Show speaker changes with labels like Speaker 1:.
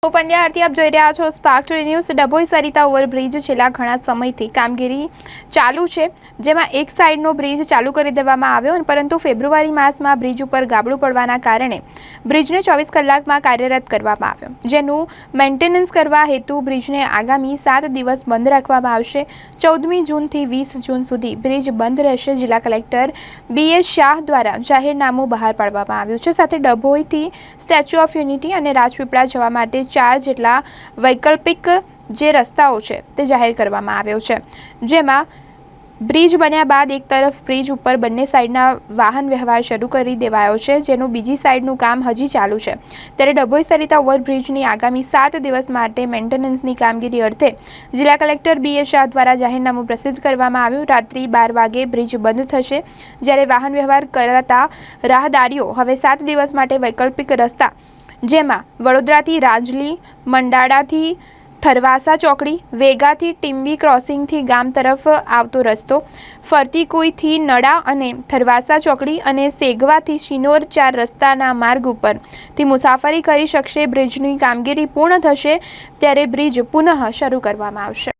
Speaker 1: પંડ્યા આરતી આપ જોઈ રહ્યા છો spark today news. Dabhoi Sarita overbridge છેલ્લા ઘણા સમયથી કામગીરી ચાલુ છે, જેમાં એક સાઈડનો બ્રિજ ચાલુ કરી દેવામાં આવ્યો, પરંતુ ફેબ્રુઆરી માસમાં બ્રિજ ઉપર ગાબડું પડવાના કારણે બ્રિજને 24 કલાકમાં કાર્યરત કરવામાં આવ્યો, જેનું મેન્ટેનન્સ કરવા હેતુ બ્રિજને આગામી 7 દિવસ બંધ રાખવામાં આવશે। 14મી જૂનથી 20 જૂન સુધી બ્રિજ બંધ રહેશે। જિલ્લા કલેક્ટર BS શાહ દ્વારા જાહેરનામું બહાર પાડવામાં આવ્યું છે। સાથે ડભોઈથી સ્ટેચ્યુ ઓફ યુનિટી અને રાજપીપળા જવા માટે 4 જેટલા વૈકલ્પિક જે રસ્તાઓ છે તે જાહેર કરવામાં આવ્યો છે, જેમાં બ્રિજ બન્યા બાદ એક તરફ બ્રિજ ઉપર બંને સાઈડના વાહન વ્યવહાર શરૂ કરી દેવાયો છે, જેનું બીજી સાઈડનું કામ હજી ચાલુ છે। ત્યારે ડભોઈ સરિતા ઓવરબ્રિજની આગામી 7 દિવસ માટે મેન્ટેનન્સની કામગીરી અર્થે જિલ્લા કલેક્ટર BS શાહ દ્વારા જાહેરનામું પ્રસિદ્ધ કરવામાં આવ્યું। રાત્રિ 12 વાગે બ્રિજ બંધ થશે, જ્યારે વાહન વ્યવહાર કરતા રાહદારીઓ હવે 7 દિવસ માટે વૈકલ્પિક રસ્તા, જેમાં વડોદરાથી રાજલી, મંડાળાથી થરવાસા ચોકડી, વેગાથી ટીમ્બી ક્રોસિંગથી ગામ તરફ આવતો રસ્તો, ફરતીકુઈથી નડા અને થરવાસા ચોકડી અને સેગવાથી શિનોર 4 રસ્તાના માર્ગ ઉપરથી મુસાફરી કરી શકશે। બ્રિજની કામગીરી પૂર્ણ થશે ત્યારે બ્રિજ પુનઃ શરૂ કરવામાં આવશે।